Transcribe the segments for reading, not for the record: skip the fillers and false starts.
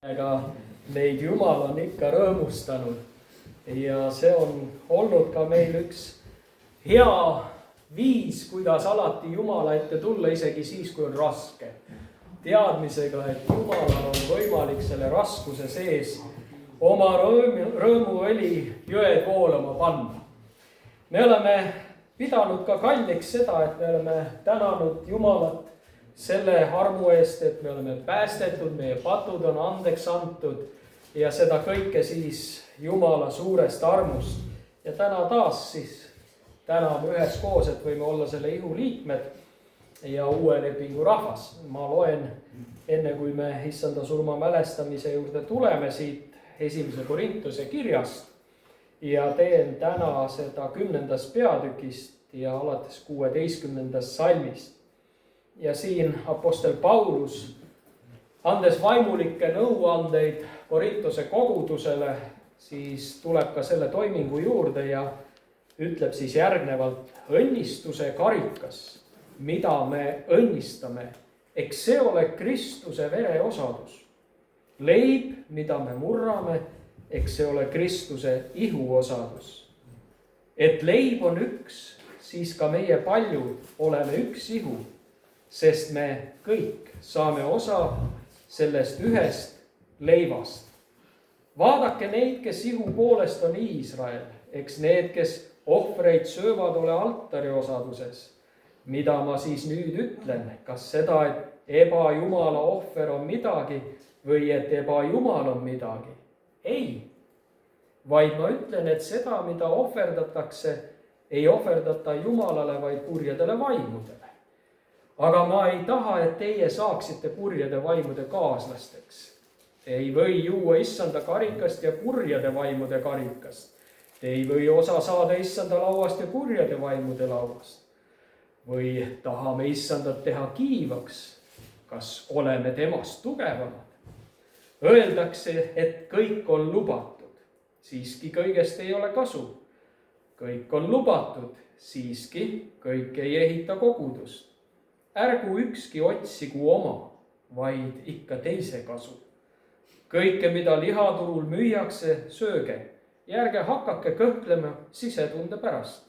Aga meid Jumal on ikka rõõmustanud ja see on olnud ka meil üks hea viis, kuidas alati Jumala ette tulla, isegi siis, kui on raske. Teadmisega, et Jumalal on võimalik selle raskuse sees oma rõõmuõli jõed voolama panna. Me oleme pidanud ka kalliks seda, et me oleme tänanud Jumalat selle armu eest, et me oleme päästetud, meie patud on andeks antud ja seda kõike siis Jumala suurest armust. Ja täna taas siis täname üheskoos, et võime olla selle ihu liikmed ja uue lepingu rahvas. Ma loen, enne kui me issanda surma mälestamise juurde tuleme siit 1. Korintuse kirjast ja teen täna seda 10. peatükist ja alates 16. salmist. Ja siin apostel Paulus, andes vaimulikke nõuandeid Korintuse kogudusele, siis tuleb ka selle toimingu juurde ja ütleb siis järgnevalt: õnnistuse karikas, mida me õnnistame, eks see ole Kristuse vere osadus. Leib, mida me murrame, eks see ole Kristuse ihu osadus. Et leib on üks, siis ka meie paljud oleme üks ihu, sest me kõik saame osa sellest ühest leivast. Vaadake neid, kes ihu poolest on Iisrael, eks need, kes ohvreid söövad, ole altari osaduses. Mida ma siis nüüd ütlen, kas seda, et ebajumala ohver on midagi või et ebajumal on midagi? Ei, vaid ma ütlen, et seda, mida ohverdatakse, ei ohverdata Jumalale, vaid kurjadele vaimudele. Aga ma ei taha, et teie saaksite kurjade vaimude kaaslasteks. Te ei või juua issanda karikast ja kurjade vaimude karikast. Te ei või osa saada issanda lauast ja kurjade vaimude lauast. Või tahame issandat teha kiivaks, kas oleme temast tugevamad? Öeldakse, et kõik on lubatud, siiski kõigest ei ole kasu. Kõik on lubatud, siiski kõik ei ehita kogudust. Ärgu ükski otsigu oma, vaid ikka teise kasu. Kõike, mida lihaturul müüakse, sööge ja ärge hakake kõhklema sisetunde pärast,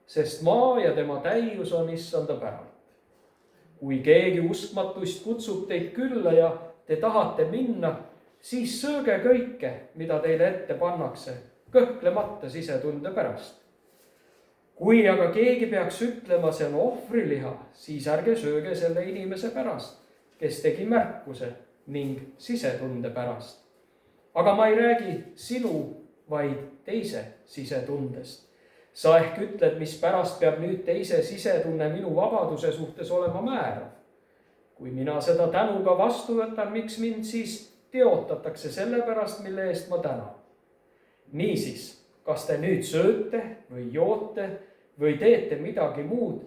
sest maa ja tema täius on issanda päralt. Kui keegi uskmatust kutsub teid külla ja te tahate minna, siis sööge kõike, mida teile ette pannakse, kõhklemata sisetunde pärast. Kui aga keegi peaks ütlema, see on ohvriliha, siis ärge sööge selle inimese pärast, kes tegi märkuse ning sisetunde pärast. Aga ma ei räägi sinu, vaid teise sisetundest. Sa ehk ütled, mis pärast peab nüüd teise sisetunne minu vabaduse suhtes olema määrav. Kui mina seda tänuga vastu võtan, miks mind siis teotatakse selle pärast, mille eest ma tänan? Niisiis, kas te nüüd sööte või joote või teete midagi muud,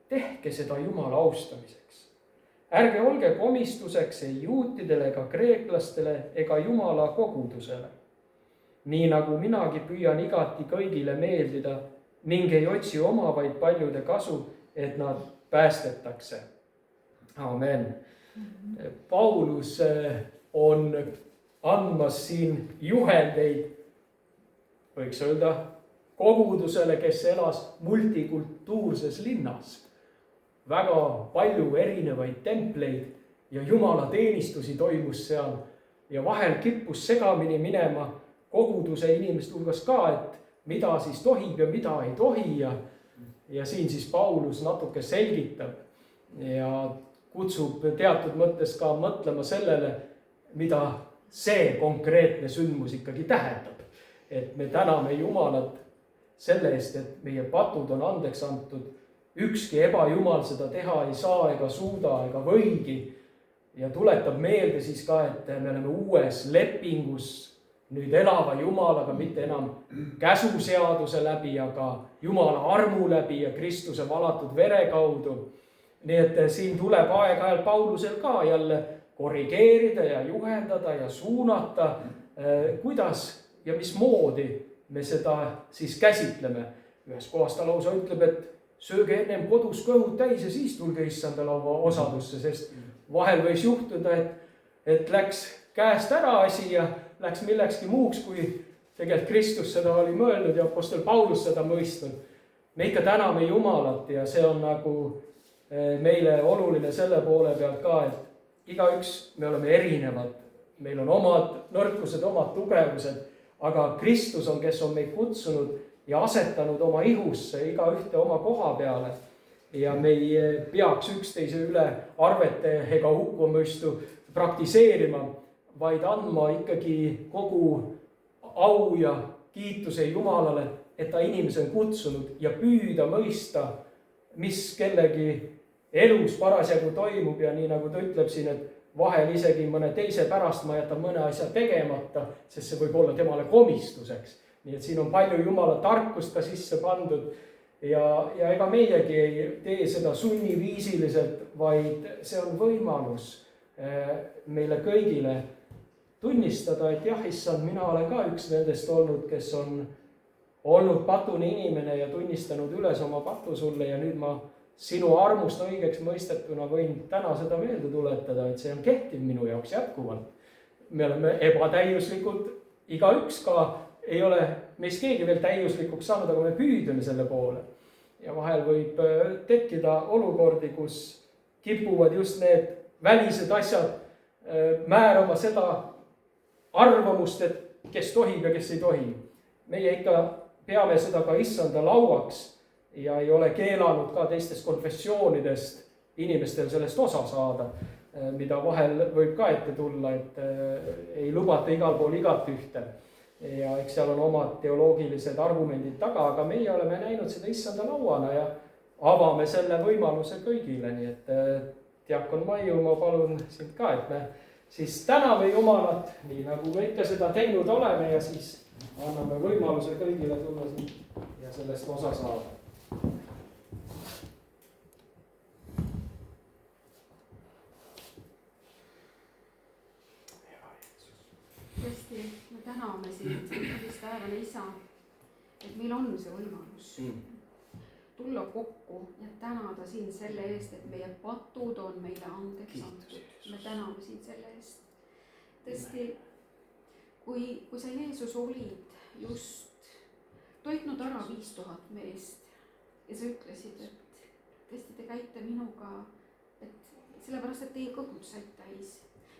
tehke seda Jumala austamiseks. Ärge olge komistuseks ei juutidele ega kreeklastele ega Jumala kogudusele. Nii nagu minagi püüan igati kõigile meeldida ning ei otsi oma, vaid paljude kasu, et nad päästetakse. Amen. Paulus on andmas siin juhendeid, võiks öelda, kogudusele, kes elas multikultuurses linnas. Väga palju erinevaid templeid ja Jumala teenistusi toimus seal ja vahel kippus segamini minema koguduse inimeste hulgas ka, et mida siis tohib ja mida ei tohi. Ja siin siis Paulus natuke selgitab ja kutsub teatud mõttes ka mõtlema sellele, mida see konkreetne sündmus ikkagi tähendab. Et me täname Jumalat selle eest, et meie patud on andeks antud. Ükski ebajumal seda teha ei saa ega suuda ega võigi. Ja tuletab meelde siis ka, et me oleme uues lepingus nüüd elava Jumalaga, mitte enam käsuseaduse läbi, aga Jumala armu läbi ja Kristuse valatud vere kaudu. Nii et siin tuleb aeg-ajal Paulusel ka jälle korrigeerida ja juhendada ja suunata, kuidas ja mismoodi me seda siis käsitleme. Ühes kohas ta lausa ütleb, et sööge ennem kodus kõhud täis ja siis tulge issanda laua osadusse, sest vahel võis juhtuda, et läks käest ära asi ja läks millekski muuks, kui tegelikult Kristus seda oli mõelnud ja apostel Paulus seda mõistnud. Me ikka täname Jumalat ja see on nagu meile oluline selle poole pealt ka, et igaüks me oleme erinevad. Meil on omad nõrkused, omad tugevused, aga Kristus on, kes on meid kutsunud ja asetanud oma ihusse igaühte oma koha peale. Ja me ei peaks üksteise üle arvete ega hukkamõistu praktiseerima, vaid andma ikkagi kogu au ja kiituse Jumalale, et ta inimese on kutsunud ja püüda mõista, mis kellegi elus parasjagu toimub ja nii nagu ta ütleb siin, et vahel isegi mõne teise pärast ma jätan mõne asja tegemata, sest see võib olla temale komistuseks. Nii et siin on palju Jumala tarkust ka sisse pandud ja ega meiegi ei tee seda sunniviisiliselt, vaid see on võimalus meile kõigile tunnistada, et jah, issand, mina olen ka üks nendest olnud, kes on olnud patune inimene ja tunnistanud üles oma patu sulle ja nüüd ma sinu armust õigeks mõistetuna võin täna seda meelde tuletada, et see on kehtiv minu jaoks jätkuvalt. Me oleme ebatäiuslikud, igaüks ka ei ole meist keegi veel täiuslikuks saanud, aga me püüdleme selle poole. Ja vahel võib tekkida olukordi, kus kipuvad just need välised asjad määrama seda arvamust, et kes tohib ja kes ei tohi. Meie ikka peame seda ka issanda lauaks ja ei ole keelanud ka teistest konfessioonidest inimestel sellest osa saada, mida vahel võib ka ette tulla, et ei lubata igal pool igat ühte. Ja eks seal on omad teoloogilised argumendid taga, aga meie oleme näinud seda issanda lauana ja avame selle võimaluse kõigile. Nii et diakon Maiu, ma palun sind ka, et me siis täname Jumalat, nii nagu me ikka seda teinud oleme ja siis anname võimaluse kõigile tulla siin ja sellest osa saada. Tõesti, me täname sind, taevane isa, et meil on see võimalus tulla kokku ja tänada sind selle eest, et meie patud on meile andeks antud. Me täname sind selle eest. Tõesti, kui sa Jeesus olid just toitnud ära 5000 meest ja sa ütlesid, et tõesti te käite minuga, et sellepärast, et teie kõhud said täis.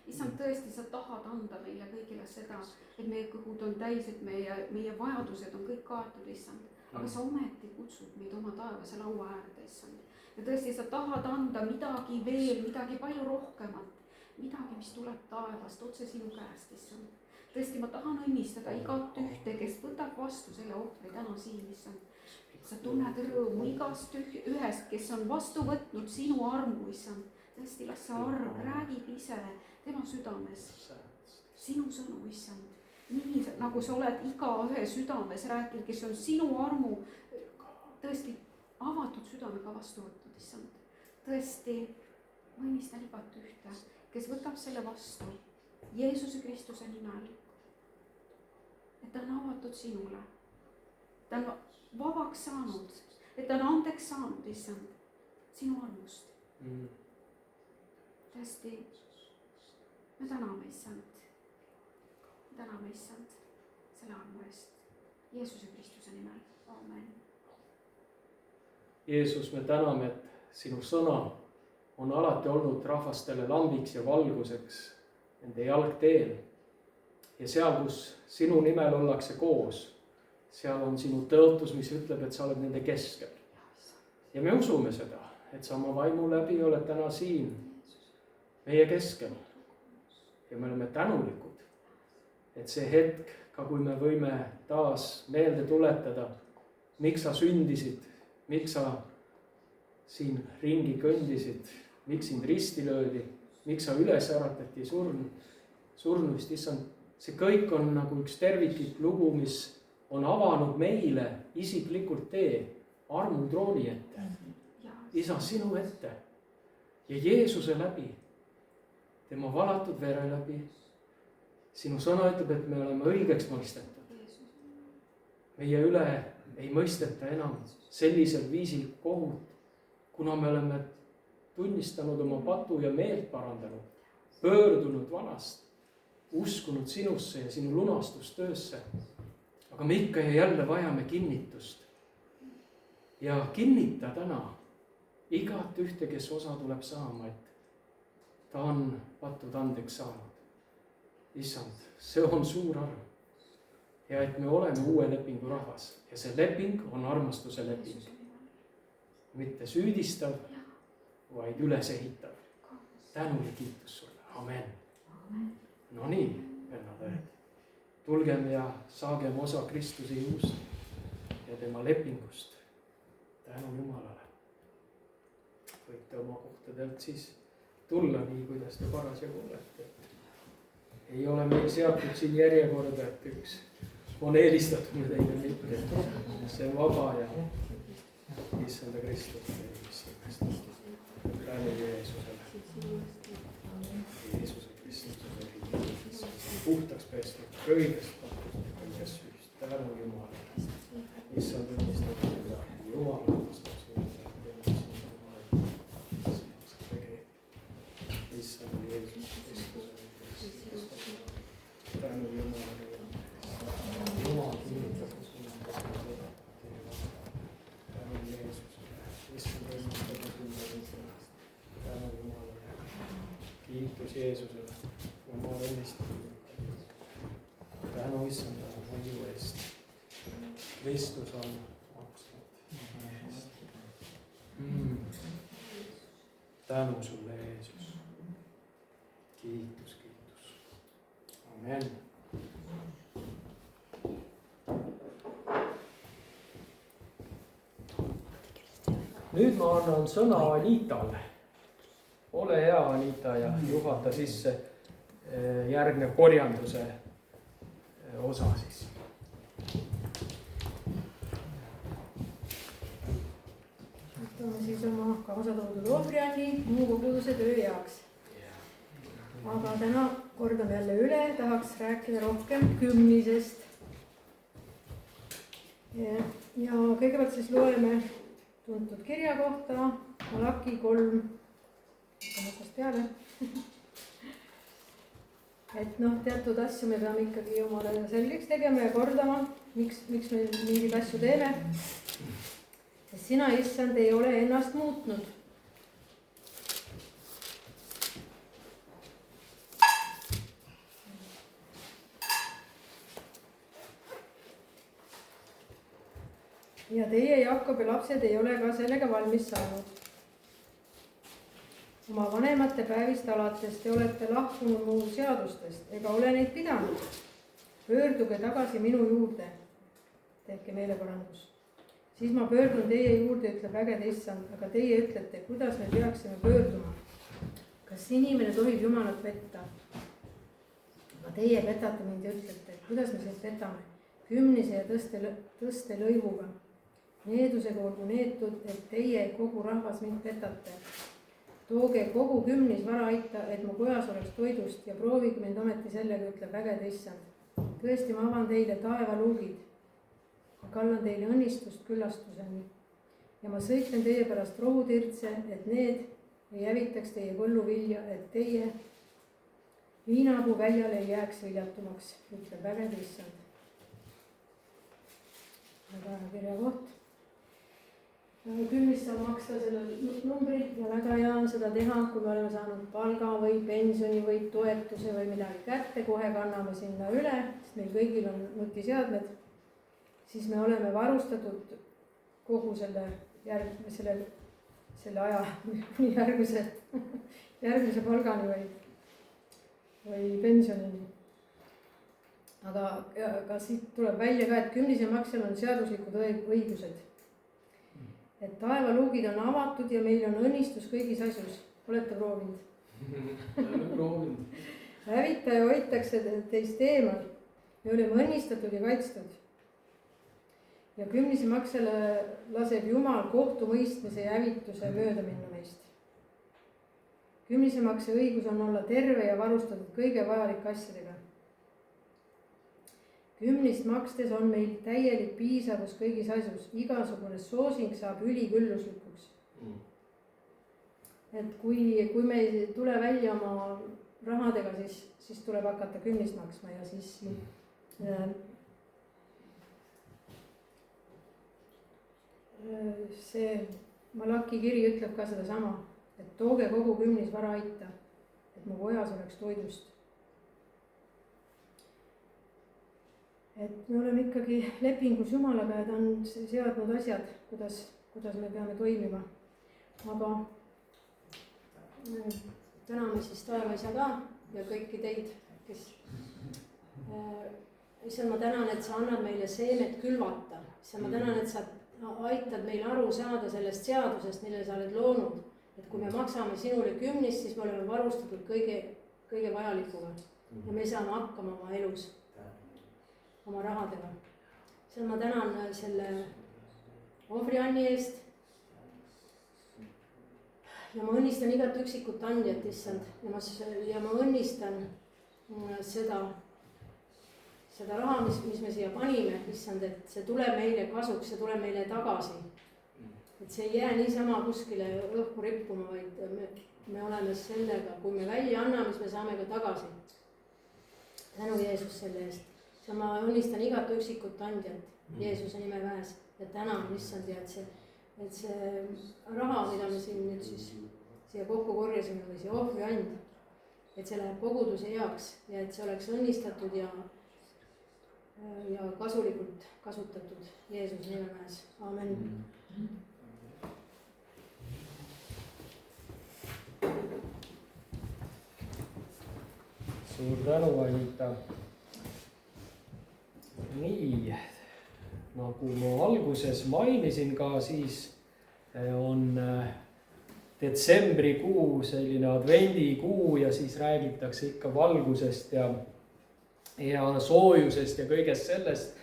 Issand, tõesti, sa tahad anda meile kõigile seda, et meie kõhud on täis, et meie vajadused on kõik kaetud, issand. Aga sa ometi kutsud meid oma taevase laua äärde, issand. Ja tõesti, sa tahad anda midagi veel, midagi palju rohkemat. Midagi, mis tuleb taevast, otse sinu käest, issand. Tõesti, ma tahan õnnistada igat ühte, kes võtab vastu selle ohvri täna siin, issand. Sa tunned rõõmu igast ühest, kes on vastu võtnud sinu armu, issand. Tõesti, las see arm räägib ise tema südames. Sinu sõnu, issand. Nii nagu sa oled iga ühe südames rääkinud, kes on sinu armu tõesti avatud südamega vastu võtnud, issand. Tõesti, ma õnnistan igat ühte, kes võtab selle vastu Jeesuse Kristuse nimel. Et ta on avatud sinule. Ta on vabaks saanud, et ta on andeks saanud, issand, sinu armust. Tõesti, me täname, issand. Täname, issand, selle armu eest. Jeesuse Kristuse nimel. Aamen. Jeesus, me täname, et sinu sõna on alati olnud rahvastele lambiks ja valguseks nende jalgteel. Ja seal, kus sinu nimel ollakse koos, seal on sinu tõotus, mis ütleb, et sa oled nende keskel. Ja me usume seda, et sa oma vaimu läbi oled täna siin meie keskel. Ja me oleme tänulikud, et see hetk, ka kui me võime taas meelde tuletada, miks sa sündisid, miks sa siin ringi kõndisid, miks sind risti löödi, miks sa üles äratati surnuist, issand, see kõik on nagu üks terviklik lugu, mis on avanud meile isiklikult tee armu trooni ette. Isa, sinu ette ja Jeesuse läbi, tema valatud vere läbi. Sinu sõna ütleb, et me oleme õigeks mõistetud. Meie üle ei mõisteta enam sellisel viisil kohut, kuna me oleme tunnistanud oma patu ja meelt parandanud, pöördunud vanast uskunud sinusse ja sinu lunastustöösse. aga me ikka ja jälle vajame kinnitust. ja kinnita täna igat ühte, kes osa tuleb saama, et ta on patud andeks saanud. Issand, see on suur arv. Ja et me oleme uue lepingu rahvas ja see leping on armastuse leping. Mitte süüdistav, vaid ülesehitav. Tänu ja kiitus sulle. Amen. No nii, vennad, tulgem ja saagem osa Kristuse jõust ja tema lepingust. Tänu Jumalale. Võite oma kohtadelt siis tulla nii, kuidas te parasjagu olete. Ei ole meil seatud siin järjekorda, et üks on eelistatud ja teine mitte. See on vaba ja Issanda Kristus. Tänu Jeesusele. Jeesuse Kristusele. Puhtaks pestud, kõigest pahtust, kõigest süüst. Tänu Jumalale. Issand õnnistab seda. Jumal õnnistab seda. Issand Jeesus Kristusele. Tänu Jumalale. Jumal kinnitab seda. Tänu Jeesusele. Issand õnnistab seda. Tänu Jumalale. Kiitus Jeesusele. Jumal õnnistab seda. Tänu Issandale mõju eest. Kristus on maksnud. Tänu sulle, Jeesus. Kiitus, kiitus. Amen. Nüüd ma annan sõna Anitale. Ole hea, Anita, ja juhata sisse järgnev korjanduse osa siis. Võtame siis oma kaasa toodud ohvriandi muu koguduse töö heaks. Aga täna kordame jälle üle, tahaks rääkida rohkem kümnisest. Ja kõigepealt siis loeme tuntud kirja kohta, Malaki 3. Hakkame otsast peale. Et teatud asju me peame ikkagi Jumalale selgeks tegema ja kordama, miks me mingeid asju teeme. Sest sina, Issand, ei ole ennast muutnud. Ja teie, Jaakobi lapsed, ei ole ka sellega valmis saanud. Oma vanemate päevist alates te olete lahkunud mu seadustest ega ole neid pidanud. Pöörduge tagasi minu juurde. Tehke meeleparandus. Siis ma pöördun teie juurde, ütleb vägede Issand, aga teie ütlete, kuidas me peaksime pöörduma. Kas inimene tohib Jumalat petta? Aga teie petate mind ja ütlete, kuidas me siis petame? Kümnise ja tõste lõivuga. Needusega olgu neetud, et teie kogu rahvas mind petate. Tooge kogu kümnis vara aita, et mu kojas oleks toidust ja proovige mind ometi sellega, ütleb vägede Issand. Tõesti, ma avan teile taevaluugid ja kallan teile õnnistust küllastuseni. Ja ma sõitlen teie pärast rohutirtse, et need ei hävitaks teie põlluvilja, et teie viinapuu väljale ei jääks viljatumaks, ütleb vägede Issand. Väga hea kirja koht. Kümnist saab maksta selle numbri ja väga hea on seda teha, kui me oleme saanud palga või pensioni või toetuse või midagi kätte, kohe kanname sinna üle, sest meil kõigil on nutiseadmed, siis me oleme varustatud kogu selle aja kuni järgmise palgani või pensionini. Aga siit tuleb välja ka, et kümnise maksel on seaduslikud õigused. Et taevaluugid on avatud ja meil on õnnistus kõigis asjus. Olete proovinud? Proovinud. Hävitaja hoitakse teist eemal. Me oleme õnnistatud ja kaitstud. Ja kümnise maksele laseb Jumal kohtumõistmise ja hävituse mööda minna meist. Kümnise makse õigus on olla terve ja varustatud kõige vajalike asjadega. Kümnist makstes on meil täielik piisavus kõigis asjus. Igasugune soosing saab ülikülluslikuks. Et kui me ei tule välja oma rahadega, siis tuleb hakata kümnist maksma ja siis see Malaki kiri ütleb ka sedasama, et tooge kogu kümnis vara aita, et mu kojas oleks toidust. Et me oleme ikkagi lepingus Jumalaga ja ta on seadnud asjad, kuidas me peame toimima. Aga täname siis taevaisa ka ja kõiki teid, kes issand, ma tänan, et sa annad meile seemet külvata. issand, ma tänan, et sa aitad meil aru saada sellest seadusest, mille sa oled loonud. Et kui me maksame sinule kümnist, siis me oleme varustatud kõige vajalikuga. Ja me saame hakkama oma elus, oma rahadega. issand, ma tänan selle ohvrianni eest. Ja ma õnnistan igat üksikut andjat, issand. Ja ma õnnistan seda raha, mis me siia panime, issand, et see tuleb meile kasuks, see tuleb meile tagasi. Et see ei jää niisama kuskile õhku rippuma, vaid me oleme sellega, kui me välja anname, siis me saame ka tagasi. Tänu Jeesus selle eest. Ma õnnistan igat üksikut andjat Jeesuse nime väes ja tänan, issand, ja et see raha, mida me siin nüüd siis siia kokku korjasime või see ohvriand, et see läheb koguduse heaks ja et see oleks õnnistatud ja kasulikult kasutatud Jeesuse nime väes. Amen. Suur tänu, Anita. Nii, nagu ma alguses mainisin ka, siis on detsembrikuu selline advendikuu ja siis räägitakse ikka valgusest ja soojusest ja kõigest sellest.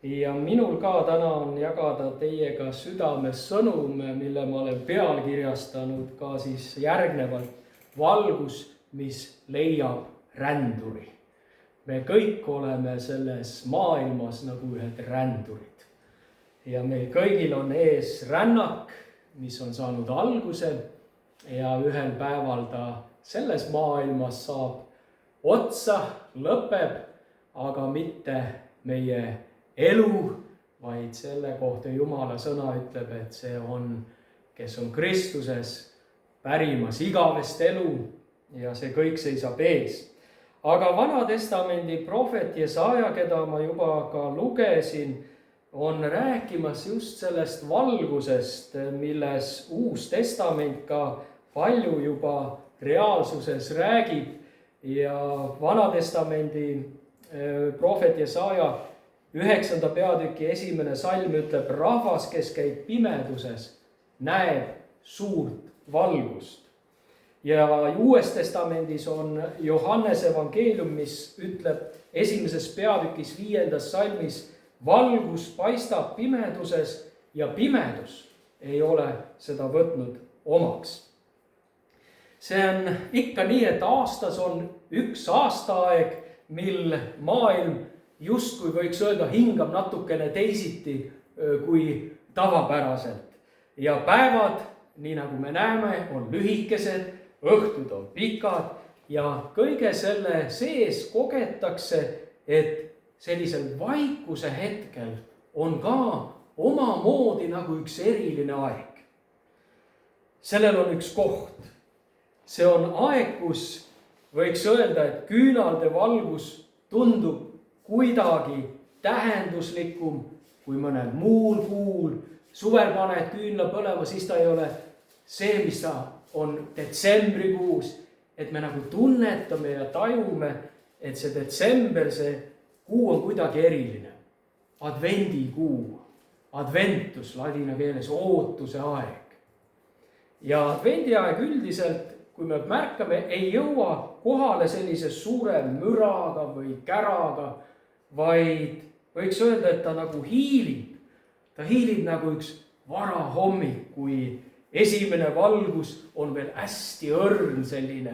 Ja minul ka täna on jagada teiega südames sõnum, mille ma olen pealkirjastanud ka siis järgnevalt valgus, mis leiab ränduri. Me kõik oleme selles maailmas nagu ühed rändurid. Ja meil kõigil on ees rännak, mis on saanud alguse ja ühel päeval ta selles maailmas saab otsa, lõpeb, aga mitte meie elu, vaid selle kohta Jumala sõna ütleb, et see on, kes on Kristuses pärimas igavest elu ja see kõik seisab ees. Aga Vana Testamendi prohvet Jesaja, keda ma juba ka lugesin, on rääkimas just sellest valgusest, milles Uus Testament ka palju juba reaalsuses räägib. Ja Vana Testamendi prohvet Jesaja 9. peatüki 1. salm ütleb, rahvas, kes käib pimeduses, näeb suurt valgust. Ja Uues Testamendis on Johannese evangeelium, mis ütleb 1. peatükis 5. salmis, valgus paistab pimeduses ja pimedus ei ole seda võtnud omaks. See on ikka nii, et aastas on üks aastaaeg, mil maailm justkui võiks öelda hingab natukene teisiti kui tavapäraselt. Ja päevad, nii nagu me näeme, on lühikesed, õhtud on pikad ja kõige selle sees kogetakse, et sellisel vaikuse hetkel on ka omamoodi nagu üks eriline aeg. Sellel on üks koht. See on aeg, kus võiks öelda, et küünalde valgus tundub kuidagi tähenduslikum kui mõnel muul kuul. Suvel paned küünla põlema, siis ta ei ole see, mis ta on detsembrikuus, et me nagu tunnetame ja tajume, et see detsember, see kuu on kuidagi eriline. Advendikuu, adventus ladina keeles, ootuse aeg. Ja advendiaeg üldiselt, kui me märkame, ei jõua kohale sellise suure müraga või käraga, vaid võiks öelda, et ta nagu hiilib. Ta hiilib nagu üks varahommik, kui esimene valgus on veel hästi õrn selline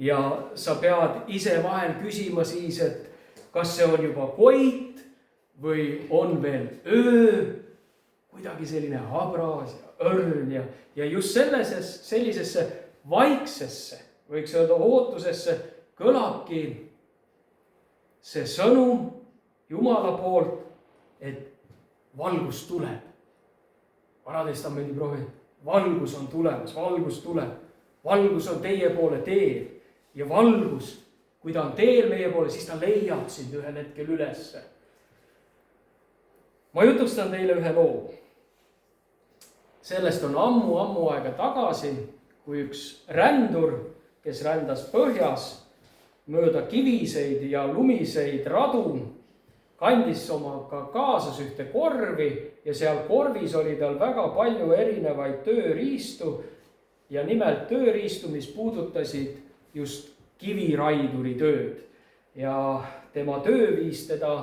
ja sa pead ise vahel küsima siis, et kas see on juba koit või on veel öö, kuidagi selline habras ja õrn ja just sellisesse vaiksesse, võiks öelda ootusesse kõlabki see sõnum Jumala poolt, et valgus tuleb. Vanatestamendi prohvet, valgus on tulemas, valgus tuleb. Valgus on teie poole teel ja valgus, kui ta on teel meie poole, siis ta leiab sind ühel hetkel ülesse. Ma jutustan teile ühe loo. Sellest on ammu aega tagasi, kui üks rändur, kes rändas põhjas mööda kiviseid ja lumiseid radu, kandis omaga kaasas ühte korvi ja seal korvis oli tal väga palju erinevaid tööriistu ja nimelt tööriistu, mis puudutasid just kiviraiduri tööd. Ja tema töö viis teda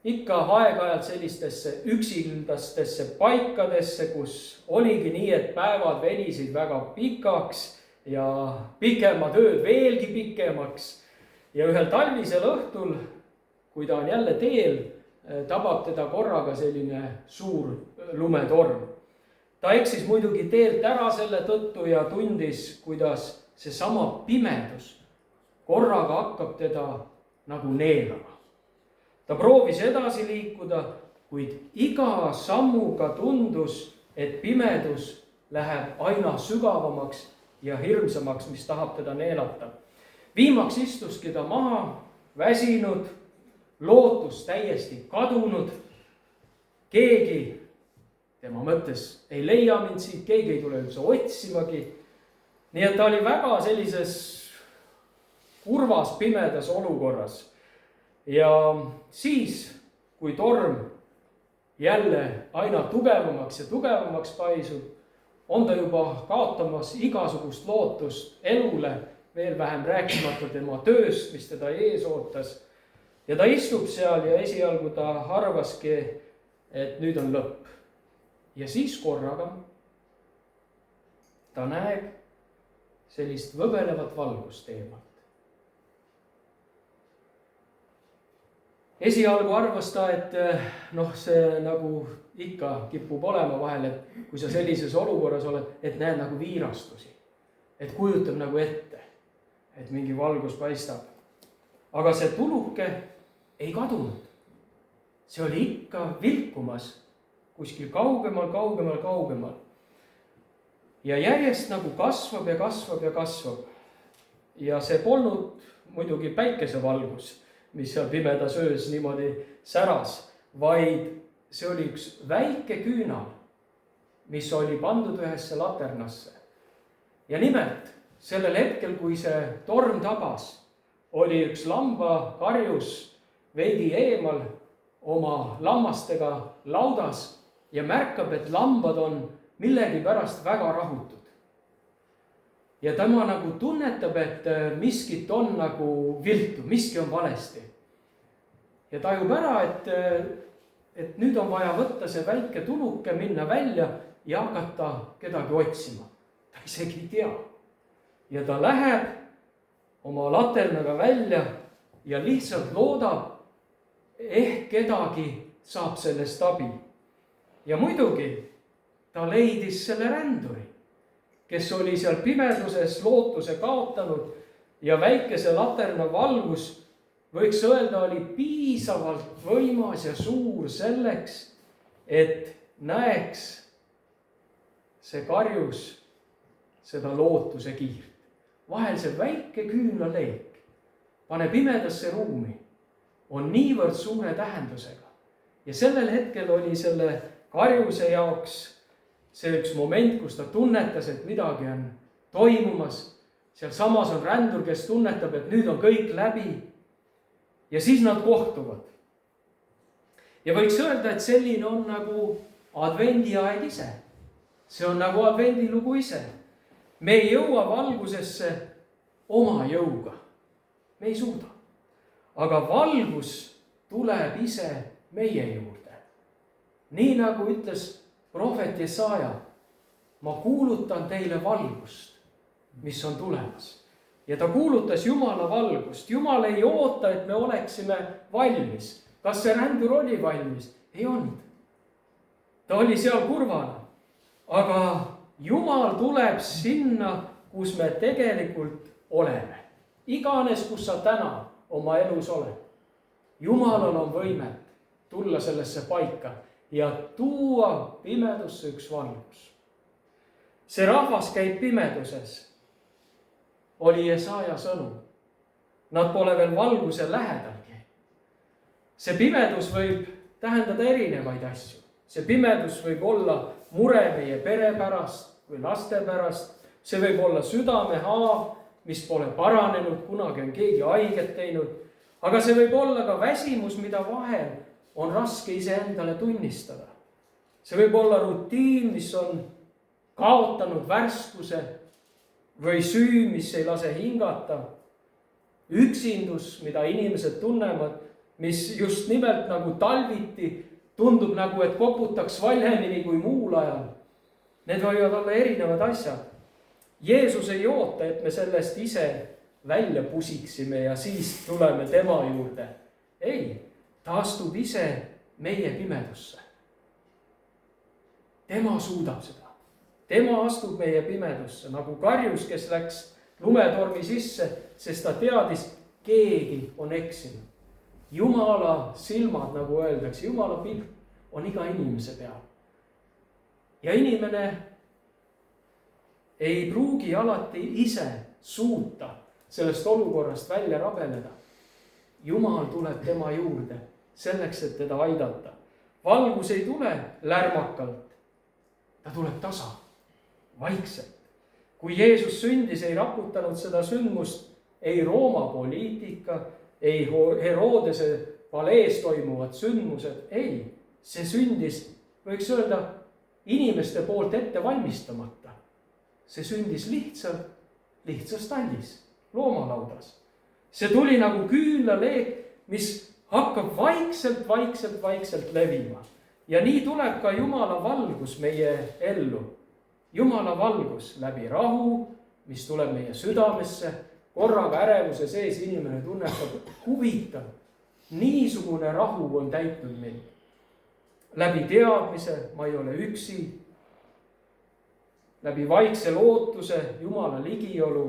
ikka aeg-ajalt sellistesse üksildastesse paikadesse, kus oligi nii, et päevad venisid väga pikaks ja pikemad ööd veelgi pikemaks. Ja ühel talvisel õhtul, kui ta on jälle teel, tabab teda korraga selline suur lumetorm. Ta eksis muidugi teelt ära selle tõttu ja tundis, kuidas seesama pimedus korraga hakkab teda nagu neelama. Ta proovis edasi liikuda, kuid iga sammuga tundus, et pimedus läheb aina sügavamaks ja hirmsamaks, mis tahab teda neelata. Viimaks istuski ta maha, väsinud, lootus täiesti kadunud. Keegi tema mõttes ei leia mind siit, keegi ei tule üldse otsimagi. Nii et ta oli väga sellises kurvas, pimedas olukorras. Ja siis, kui torm jälle aina tugevamaks ja tugevamaks paisub, on ta juba kaotamas igasugust lootust elule, veel vähem rääkimata tema tööst, mis teda ees ootas. Ja ta istub seal ja esialgu ta arvaski, et nüüd on lõpp. Ja siis korraga ta näeb sellist võbelevat valgust eemalt. Esialgu arvas ta, et see nagu ikka kipub olema vahel, et kui sa sellises olukorras oled, et näed nagu viirastusi. Et kujutab nagu ette, et mingi valgus paistab. Aga see tuluke ei kadunud. See oli ikka vilkumas kuskil kaugemal. Ja järjest nagu kasvab ja kasvab ja kasvab. Ja see polnud muidugi päikesevalgus, mis seal pimedas öös niimoodi säras, vaid see oli üks väike küünal, mis oli pandud ühesse laternasse. Ja nimelt sellel hetkel, kui see torm tabas, oli üks lambakarjus veidi eemal oma lammastega laudas ja märkab, et lambad on millegi pärast väga rahutud. Ja tema nagu tunnetab, et miskit on nagu viltu, miski on valesti. Ja tajub ära, et nüüd on vaja võtta see väike tuluke, minna välja ja hakata kedagi otsima. Ta isegi ei tea. Ja ta läheb oma laternaga välja ja lihtsalt loodab, ehk kedagi saab sellest abi. Ja muidugi ta leidis selle ränduri, kes oli seal pimeduses lootuse kaotanud ja väikese laterna valgus, võiks öelda, oli piisavalt võimas ja suur selleks, et näeks see karjus seda lootuse kiirt. Vahel see väike küünlaleek pane pimedasse ruumi, on niivõrd suure tähendusega. Ja sellel hetkel oli selle karjuse jaoks see üks moment, kus ta tunnetas, et midagi on toimumas. Seal samas on rändur, kes tunnetab, et nüüd on kõik läbi. Ja siis nad kohtuvad. Ja võiks öelda, et selline on nagu advendiaeg ise. See on nagu advendilugu ise. Me ei jõua valgusesse oma jõuga. Me ei suuda. Aga valgus tuleb ise meie juurde. Nii nagu ütles prohvet Jesaja, ma kuulutan teile valgust, mis on tulemas. Ja ta kuulutas Jumala valgust. Jumal ei oota, et me oleksime valmis. Kas see rändur oli valmis? Ei olnud. Ta oli seal kurvana. Aga Jumal tuleb sinna, kus me tegelikult oleme. iganes, kus sa täna oma elus oled. Jumalal on võimet tulla sellesse paika ja tuua pimedusse üks valgus. See rahvas käib pimeduses, oli Jesaja sõnum. Nad pole veel valguse lähedalgi. See pimedus võib tähendada erinevaid asju. See pimedus võib olla mure meie pere pärast või laste pärast. See võib olla südamehaav, mis pole paranenud, kunagi on keegi haiget teinud. Aga see võib olla ka väsimus, mida vahel on raske iseendale tunnistada. See võib olla rutiin, mis on kaotanud värskuse või süü, mis ei lase hingata. Üksindus, mida inimesed tunnevad, mis just nimelt nagu talviti tundub nagu, et koputaks valjemini kui muul ajal. Need võivad olla erinevad asjad. Jeesus ei oota, et me sellest ise välja pusiksime ja siis tuleme tema juurde. Ei, ta astub ise meie pimedusse. Tema suudab seda. Tema astub meie pimedusse, nagu karjus, kes läks lumetormi sisse, sest ta teadis, keegi on eksinud. Jumala silmad, nagu öeldakse, Jumala pilk on iga inimese peal. Ja inimene ei pruugi alati ise suuta sellest olukorrast välja rabeleda. Jumal tuleb tema juurde selleks, et teda aidata. Valgus ei tule lärmakalt, ta tuleb tasa, vaikselt. Kui Jeesus sündis, ei raputanud seda sündmust ei Rooma poliitika, ei Herodese palees toimuvad sündmused, ei. See sündis, võiks öelda, inimeste poolt ette valmistamata. See sündis lihtsas tallis, loomalaudas. See tuli nagu küünlaleek, mis hakkab vaikselt levima. Ja nii tuleb ka Jumala valgus meie ellu. Jumala valgus läbi rahu, mis tuleb meie südamesse, korraga ärevuse sees inimene tunnetab, huvitav, niisugune rahu on täitnud mind. Läbi teadmise, ma ei ole üksi, läbi vaikse lootuse, Jumala ligiolu.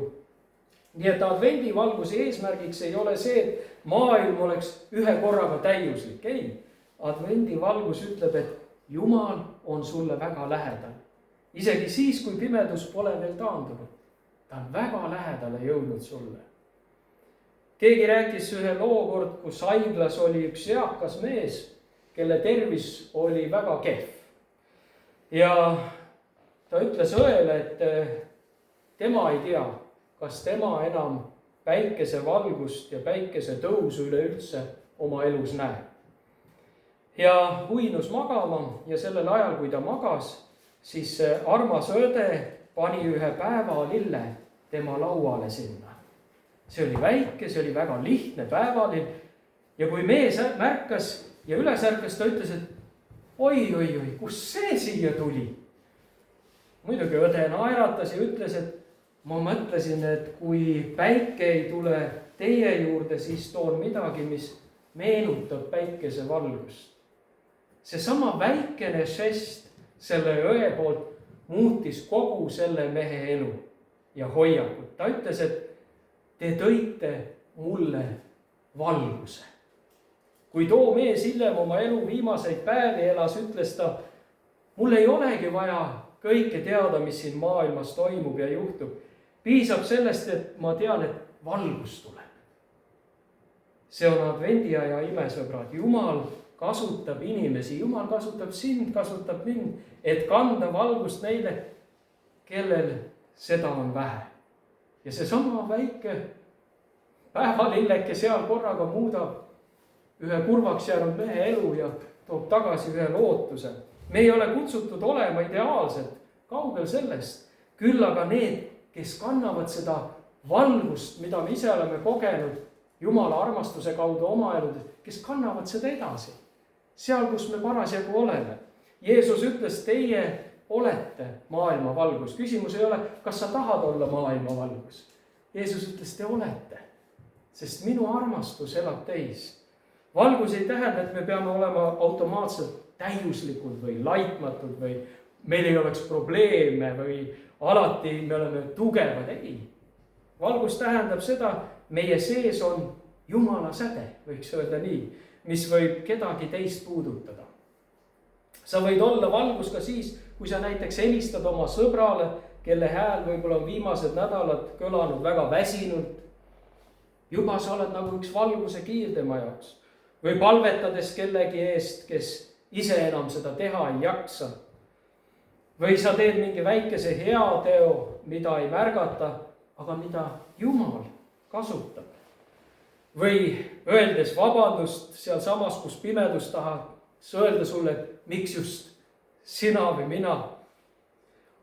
Nii et advendivalguse eesmärgiks ei ole see, et maailm oleks ühe korraga täiuslik. Ei, advendivalgus ütleb, et Jumal on sulle väga lähedal. Isegi siis, kui pimedus pole veel taandunud, ta on väga lähedale jõudnud sulle. Keegi rääkis ühe loo kord, kus haiglas oli üks eakas mees, kelle tervis oli väga kehv. Ja ta ütles õele, et tema ei tea, kas tema enam päikesevalgust ja päikesetõusu üleüldse oma elus näeb. Ja huinus magama ja sellel ajal, kui ta magas, siis armas õde pani ühe päevalille tema lauale sinna. See oli väike, see oli väga lihtne päevalill. Ja kui mees märkas ja üles ärkas, ta ütles, et oi, kus see siia tuli? Muidugi õde naeratas ja ütles, et ma mõtlesin, et kui päike ei tule teie juurde, siis toon midagi, mis meenutab päikesevalgust. Seesama väikene žest selle õe poolt muutis kogu selle mehe elu ja hoiakut. Ta ütles, et te tõite mulle valguse. Kui too mees hiljem oma elu viimaseid päevi elas, ütles ta, mul ei olegi vaja kõike teada, mis siin maailmas toimub ja juhtub. Piisab sellest, et ma tean, et valgus tuleb. See on advendiaja imesõbrad. Jumal kasutab inimesi, Jumal kasutab sind, kasutab mind, et kanda valgust neile, kellel seda on vähe. Ja seesama väike päevalilleke seal korraga muudab ühe kurvaks jäänud mehe elu ja toob tagasi ühe lootuse. Me ei ole kutsutud olema ideaalsed, kaugel sellest. Küll aga need, kes kannavad seda valgust, mida me ise oleme kogenud Jumala armastuse kaudu oma eludes, kes kannavad seda edasi. Seal, kus me parasjagu oleme. Jeesus ütles, teie olete maailma valgus. Küsimus ei ole, kas sa tahad olla maailma valgus. Jeesus ütles, te olete, sest minu armastus elab teis. Valgus ei tähenda, et me peame olema automaatselt täiuslikud või laitmatud või meil ei oleks probleeme või alati me oleme tugevad. Ei. Valgus tähendab seda, meie sees on Jumala säde, võiks öelda nii, mis võib kedagi teist puudutada. sa võid olla valgus ka siis, kui sa näiteks helistad oma sõbrale, kelle hääl võib-olla on viimased nädalad kõlanud väga väsinult. juba sa oled nagu üks valguse kiir tema jaoks. Või palvetades kellegi eest, kes ise enam seda teha ei jaksa. Või sa teed mingi väikese heateo, mida ei märgata, aga mida Jumal kasutab. Või öeldes vabandust sealsamas, kus pimedus tahaks öelda sulle, et miks just sina või mina.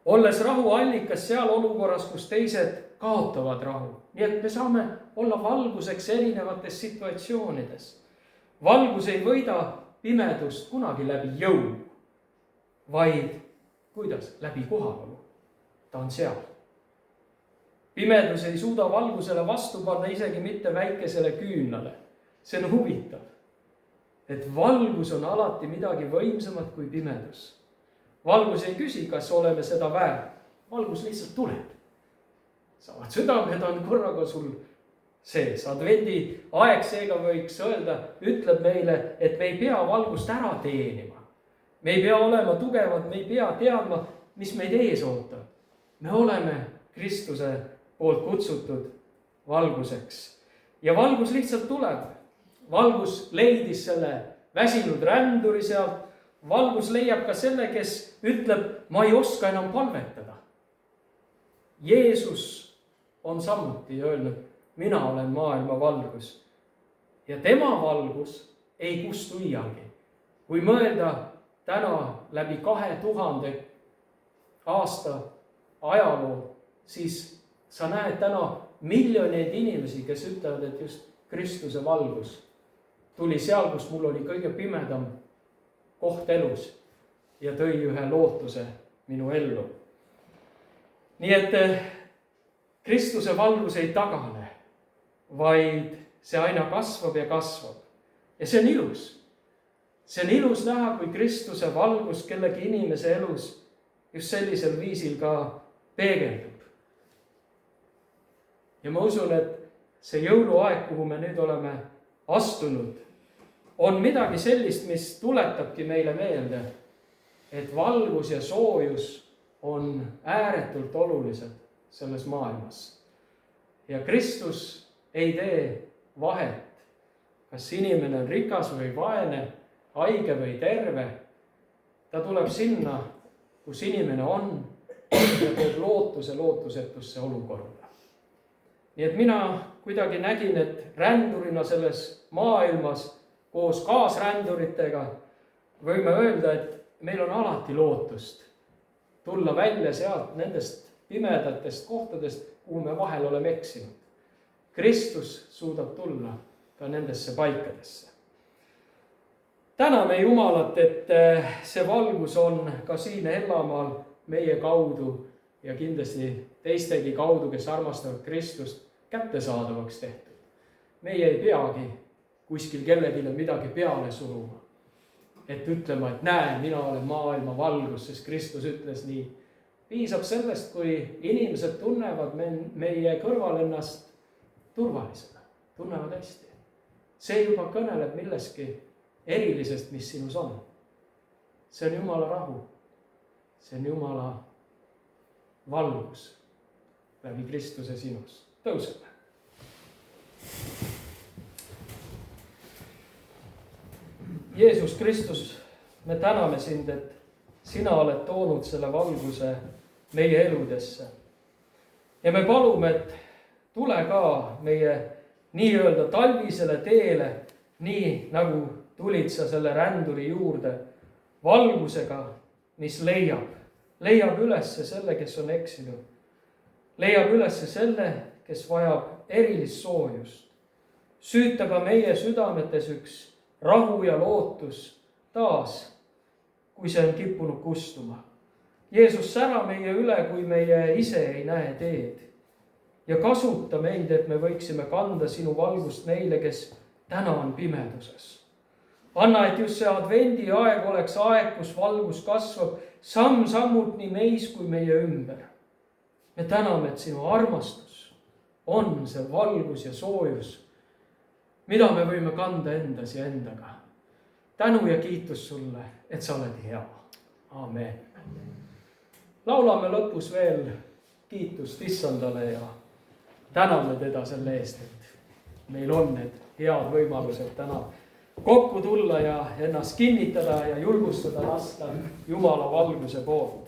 Olles rahuallikas seal olukorras, kus teised kaotavad rahu. Nii et me saame olla valguseks erinevates situatsioonides. Valgus ei võida pimedust kunagi läbi jõu, vaid kuidas? Läbi kohalolu. Ta on seal. Pimedus ei suuda valgusele vastu panna isegi mitte väikesele küünlale. See on huvitav, et valgus on alati midagi võimsamat kui pimedus. Valgus ei küsi, kas oleme seda väärt. Valgus lihtsalt tuleb. Samad südamed on korraga sul sees. Advendi aeg seega võiks öelda, ütleb meile, et me ei pea valgust ära teenima. Me ei pea olema tugevad, me ei pea teadma, mis meid ees ootab. Me oleme Kristuse poolt kutsutud valguseks. Ja valgus lihtsalt tuleb. Valgus leidis selle väsinud ränduri sealt. Valgus leiab ka selle, kes ütleb, ma ei oska enam palvetada. Jeesus on samuti öelnud, mina olen maailma valgus. Ja tema valgus ei kustu iialgi. Kui mõelda täna läbi 2000 aasta ajaloo, siis sa näed täna miljoneid inimesi, kes ütlevad, et just Kristuse valgus tuli seal, kus mul oli kõige pimedam koht elus ja tõi ühe lootuse minu ellu. Nii et Kristuse valgus ei tagane, vaid see aina kasvab ja kasvab. Ja see on ilus. See on ilus näha, kui Kristuse valgus kellegi inimese elus just sellisel viisil ka peegeldub. Ja ma usun, et see jõuluaeg, kuhu me nüüd oleme astunud, on midagi sellist, mis tuletabki meile meelde, et valgus ja soojus on ääretult olulised selles maailmas. Ja Kristus ei tee vahet, kas inimene on rikas või vaene, haige või terve. Ta tuleb sinna, kus inimene on ja teeb lootusetusse olukorda. Nii et mina kuidagi nägin, et rändurina selles maailmas koos kaasränduritega võime öelda, et meil on alati lootust tulla välja sealt nendest pimedatest kohtadest, kuhu me vahel oleme eksinud. Kristus suudab tulla ka nendesse paikadesse. Täname Jumalat, et see valgus on ka siin Hellamaal meie kaudu ja kindlasti teistegi kaudu, kes armastavad Kristust, kättesaadavaks tehtud. Meie ei peagi kuskil kellegile midagi peale suruma. Et ütlema, et näe, mina olen maailma valgus, sest Kristus ütles nii. Piisab sellest, kui inimesed tunnevad meie kõrval ennast turvalisena, tunnevad hästi. See juba kõneleb milleski erilisest, mis sinus on. See on Jumala rahu. See on Jumala valgus läbi Kristuse sinus. Tõuseme. Jeesus Kristus, me täname sind, et sina oled toonud selle valguse meie eludesse. Ja me palume, et tule ka meie nii-öelda talvisele teele, nii nagu tulid sa selle ränduri juurde valgusega, mis leiab ülesse selle, kes on eksinud. Leiab ülesse selle, kes vajab erilist soojust. Süüta ka meie südametes üks rahu ja lootus taas, kui see on kippunud kustuma. Jeesus, sära meie üle, kui meie ise ei näe teed. Ja kasuta meid, et me võiksime kanda sinu valgust neile, kes täna on pimeduses. Anna, et just see advendi aeg oleks aeg, kus valgus kasvab samm-sammult nii meis kui meie ümber. Me täname, et sinu armastus on see valgus ja soojus, mida me võime kanda endas ja endaga. tänu ja kiitus sulle, et sa oled hea. Amen. Laulame lõpus veel kiitust Issandale ja täname teda selle eest, et meil on need head võimalused täna kokku tulla ja ennast kinnitada ja julgustada lasta Jumala valguse poolt.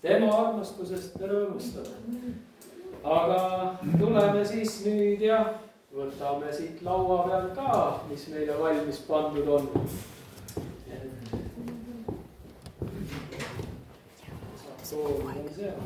Tema armastusest rõõmustame. Aga tuleme siis nüüd ja võtame siit laua peal ka, mis meile valmis pandud on. Saab soovida seal.